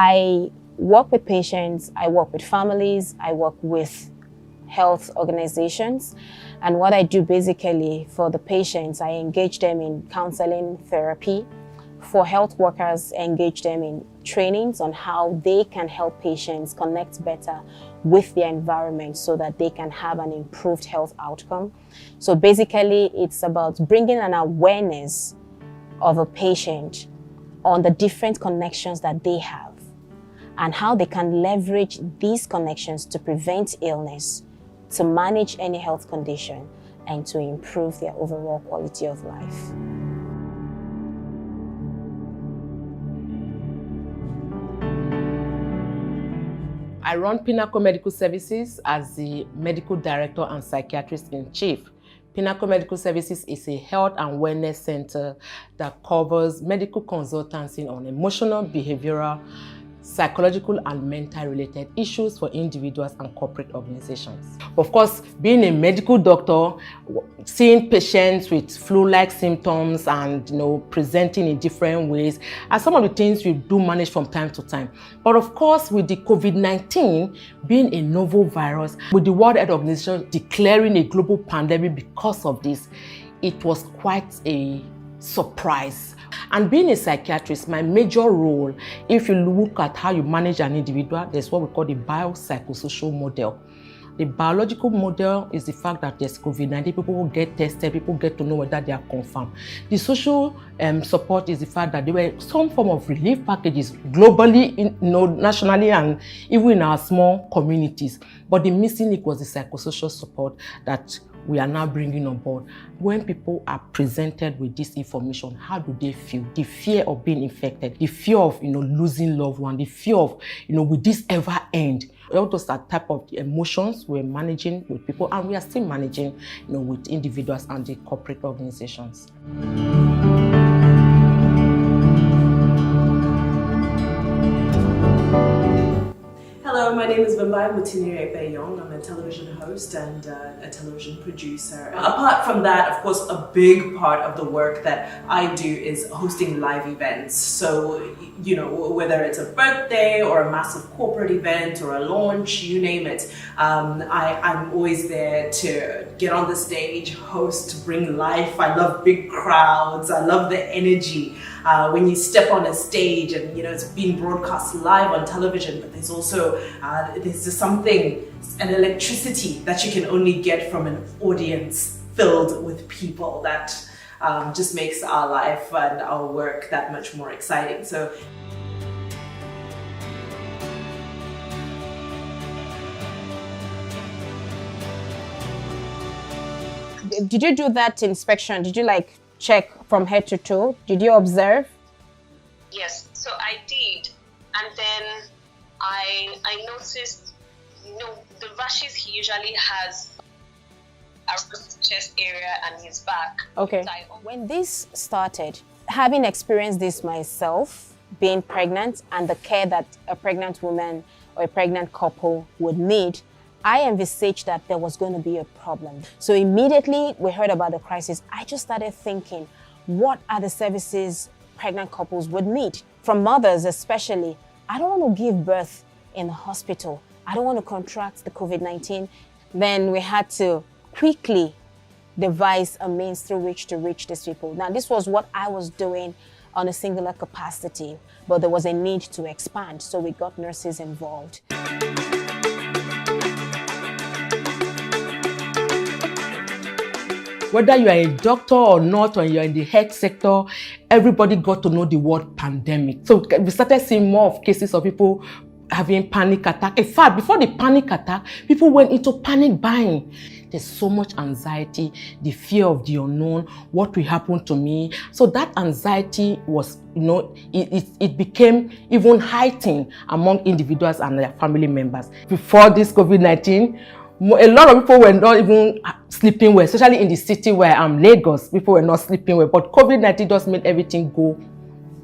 I work with patients, I work with families, I work with health organizations. And what I do basically for the patients, I engage them in counseling, therapy. For health workers, I engage them in trainings on how they can help patients connect better with their environment so that they can have an improved health outcome. So basically, it's about bringing an awareness of a patient on the different connections that they have and how they can leverage these connections to prevent illness, to manage any health condition, and to improve their overall quality of life. I run Pinnacle Medical Services as the Medical Director and Psychiatrist in Chief. Pinnacle Medical Services is a health and wellness center that covers medical consultancy on emotional, behavioral, psychological and mental related issues for individuals and corporate organizations. Of course, being a medical doctor, seeing patients with flu-like symptoms and presenting in different ways are some of the things we do manage from time to time. But of course, with the COVID-19 being a novel virus, with the World Health Organization declaring a global pandemic because of this, it was quite a surprise. And being a psychiatrist, my major role, if you look at how you manage an individual, there's what we call the biopsychosocial model. The biological model is the fact that there's COVID-19, people will get tested, people get to know whether they are confirmed. The social support is the fact that there were some form of relief packages globally, nationally, and even in our small communities. But the missing link was the psychosocial support that we are now bringing on board. When people are presented with this information, how do they feel? The fear of being infected, the fear of losing loved one, the fear of will this ever end? All those are type of emotions we're managing with people, and we are still managing with individuals and the corporate organizations. Hello, my name is Vimbai Ekpenyong. I'm a television host and a television producer. Apart from that, of course, a big part of the work that I do is hosting live events. So, whether it's a birthday or a massive corporate event or a launch, you name it, I'm always there to get on the stage, host, bring life. I love big crowds. I love the energy. When you step on a stage and it's being broadcast live on television, but there's also there's just something, an electricity that you can only get from an audience filled with people that just makes our life and our work that much more exciting. So did you do that inspection? Did you check from head to toe? Did you observe? Yes, so I did, and then I noticed, the rashes he usually has around his chest area and his back. Okay. When this started, having experienced this myself, being pregnant and the care that a pregnant woman or a pregnant couple would need, I envisaged that there was going to be a problem. So immediately we heard about the crisis, I just started thinking, what are the services pregnant couples would need? From mothers especially, I don't want to give birth in the hospital. I don't want to contract the COVID-19. Then we had to quickly devise a means through which to reach these people. Now, this was what I was doing on a singular capacity, but there was a need to expand, so we got nurses involved. Whether you are a doctor or not, or you're in the health sector, everybody got to know the word pandemic. So we started seeing more of cases of people having panic attack. In fact, before the panic attack, people went into panic buying. There's so much anxiety, the fear of the unknown, what will happen to me. So that anxiety was, it became even heightened among individuals and their family members. Before this COVID-19, a lot of people were not even sleeping well, especially in the city where I'm Lagos. People were not sleeping well, but COVID-19 just made everything go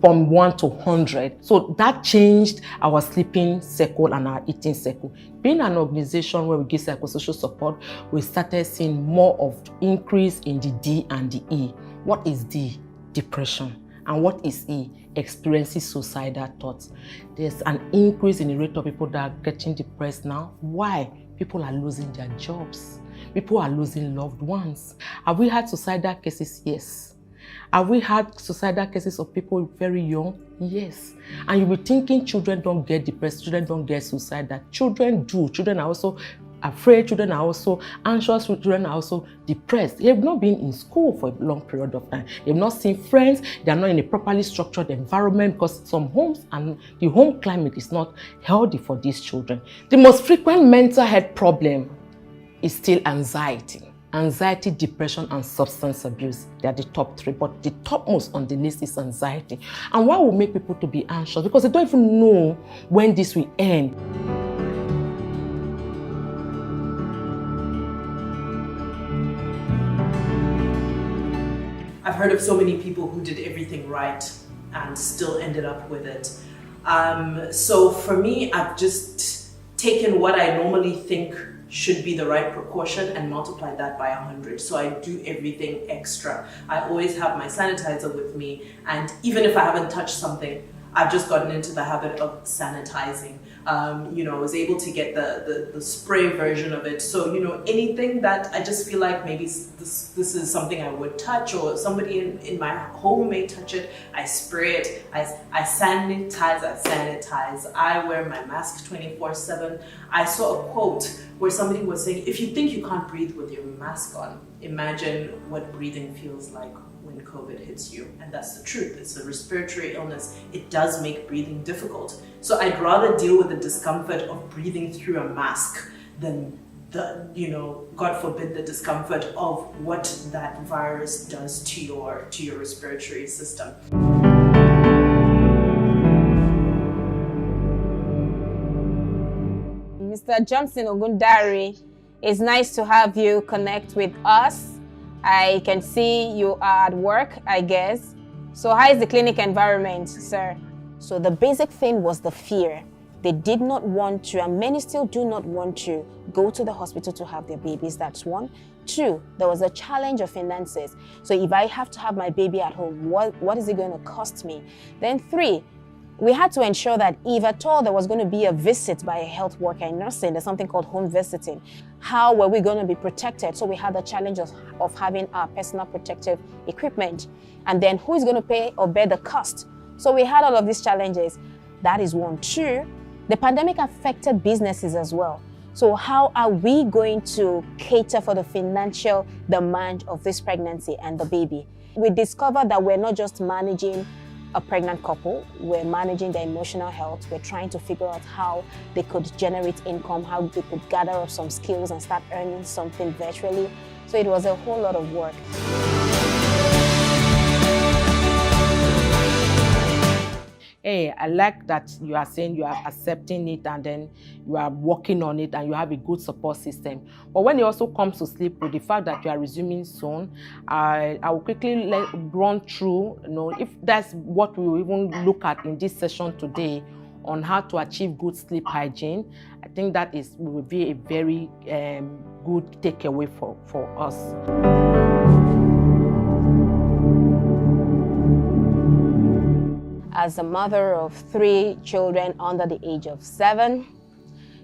from 1 to 100. So that changed our sleeping cycle and our eating cycle. Being an organization where we give psychosocial support, we started seeing more of increase in the D and the E. What is D? Depression. And what is he? Experiencing suicidal thoughts. There's an increase in the rate of people that are getting depressed now. Why? People are losing their jobs. People are losing loved ones. Have we had suicidal cases? Yes. Have we had suicidal cases of people very young? Yes. And you'll be thinking children don't get depressed, children don't get suicidal. Children do. Children are also afraid, children are also anxious, children are also depressed. They have not been in school for a long period of time. They have not seen friends, they are not in a properly structured environment because some homes and the home climate is not healthy for these children. The most frequent mental health problem is still anxiety. Anxiety, depression, and substance abuse. They are the top 3, but the topmost on the list is anxiety. And why will make people to be anxious? Because they don't even know when this will end. I've heard of so many people who did everything right and still ended up with it. So for me, I've just taken what I normally think should be the right precaution and multiply that by 100. So I do everything extra. I always have my sanitizer with me, and even if I haven't touched something, I've just gotten into the habit of sanitizing. I was able to get the spray version of it. So, anything that I just feel like maybe this is something I would touch, or somebody in my home may touch it, I spray it, I sanitize. I wear my mask 24/7. I saw a quote where somebody was saying, if you think you can't breathe with your mask on, imagine what breathing feels like when COVID hits you. And that's the truth. It's a respiratory illness. It does make breathing difficult. So I'd rather deal with the discomfort of breathing through a mask than God forbid, the discomfort of what that virus does to your respiratory system. Mr. Johnson Ogundari, it's nice to have you connect with us. I can see you are at work, I guess. So how is the clinic environment, sir? So the basic thing was the fear. They did not want to, and many still do not want to, go to the hospital to have their babies. That's 1. 2, there was a challenge of finances. So if I have to have my baby at home, what is it going to cost me? Then 3, we had to ensure that if at all there was going to be a visit by a health worker in nursing, there's something called home visiting. How were we going to be protected? So we had the challenge of having our personal protective equipment. And then who is going to pay or bear the cost? So we had all of these challenges. That is 1. 2, the pandemic affected businesses as well. So how are we going to cater for the financial demand of this pregnancy and the baby? We discovered that we're not just managing a pregnant couple, we're managing their emotional health. We're trying to figure out how they could generate income, how they could gather up some skills and start earning something virtually. So it was a whole lot of work. Hey, I like that you are saying you are accepting it and then you are working on it and you have a good support system. But when it also comes to sleep, with the fact that you are resuming soon, I will quickly run through, if that's what we will even look at in this session today on how to achieve good sleep hygiene. I think that will be a very good takeaway for us. As a mother of 3 children under the age of 7,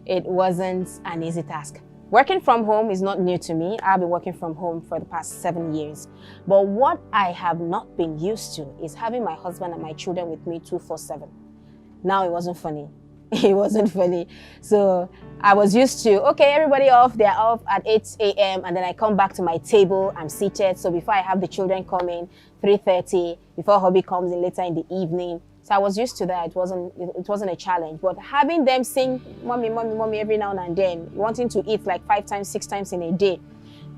it wasn't an easy task. Working from home is not new to me. I've been working from home for the past 7 years. But what I have not been used to is having my husband and my children with me 24/7. Now it wasn't funny. It wasn't funny. So I was used to, okay, everybody off, they're off at 8 a.m. and then I come back to my table, I'm seated. So before I have the children come in, 3:30, before hubby comes in later in the evening. So I was used to that. It wasn't a challenge. But having them sing mommy, mommy, mommy every now and then, wanting to eat like 5 times, 6 times in a day,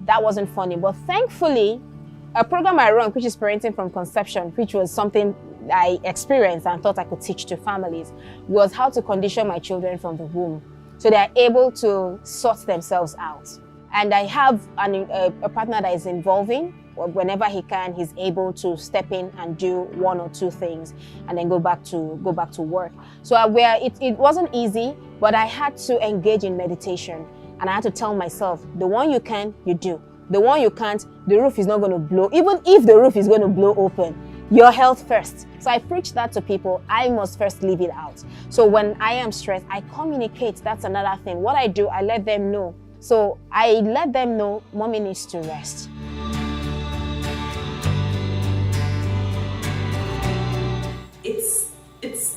that wasn't funny. But thankfully, a program I run, which is Parenting from Conception, which was something I experienced and thought I could teach to families, was how to condition my children from the womb so they are able to sort themselves out. And I have a partner that is involving. Whenever he can, he's able to step in and do 1 or 2 things and then go back to work. So it wasn't easy, but I had to engage in meditation and I had to tell myself, the one you can, you do. The one you can't, the roof is not going to blow. Even if the roof is going to blow open, your health first. So I preach that to people. I must first leave it out. So when I am stressed, I communicate. That's another thing. What I do, I let them know. So I let them know mommy needs to rest. It's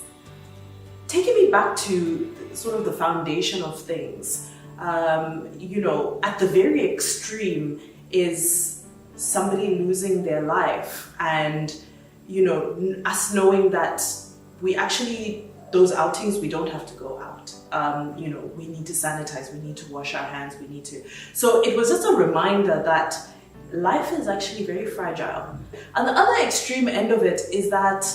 taking me back to sort of the foundation of things. You know, at the very extreme is somebody losing their life, and you know, us knowing that we actually, those outings, we don't have to go out. You know, we need to sanitize, we need to wash our hands, we need to. So it was just a reminder that life is actually very fragile. And the other extreme end of it is that,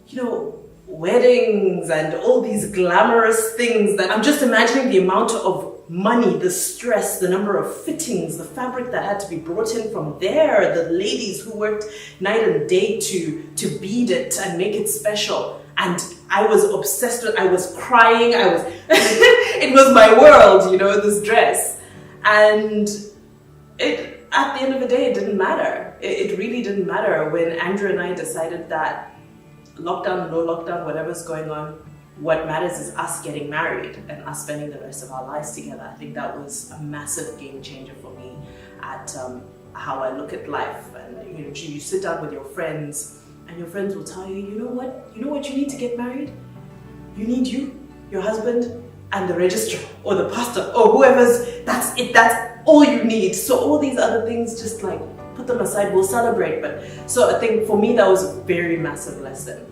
you know, weddings and all these glamorous things that I'm just imagining the amount of money, the stress, the number of fittings, the fabric that had to be brought in from there, the ladies who worked night and day to bead it and make it special. And I was obsessed with, I was crying, it was my world, you know, this dress. And at the end of the day, it didn't matter. It really didn't matter when Andrew and I decided that lockdown, no lockdown, whatever's going on, what matters is us getting married and us spending the rest of our lives together. I think that was a massive game changer for me at how I look at life. And you know, you sit down with your friends, and your friends will tell you, you know what you need to get married? You need your husband, and the registrar, or the pastor, or whoever's, that's it, that's all you need. So all these other things, just like, put them aside, we'll celebrate. But so I think for me, that was a very massive lesson.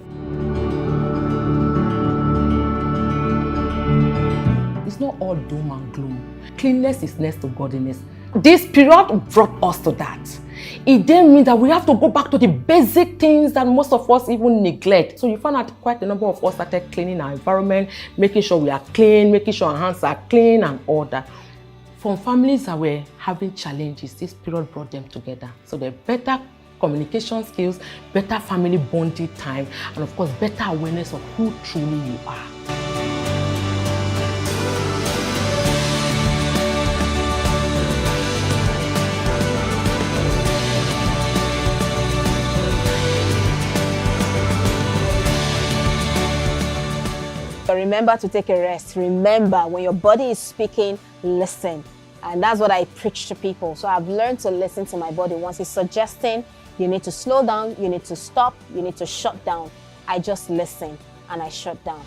It's not all doom and gloom. Cleanliness is next to godliness. This period brought us to that. It then means that we have to go back to the basic things that most of us even neglect. So you find out quite a number of us started cleaning our environment, making sure we are clean, making sure our hands are clean and all that. From families that were having challenges, this period brought them together. So there are better communication skills, better family bonding time, and of course, better awareness of who truly you are. But remember to take a rest. Remember, when your body is speaking, listen. And that's what I preach to people. So I've learned to listen to my body. Once it's suggesting you need to slow down, you need to stop, you need to shut down, I just listen and I shut down.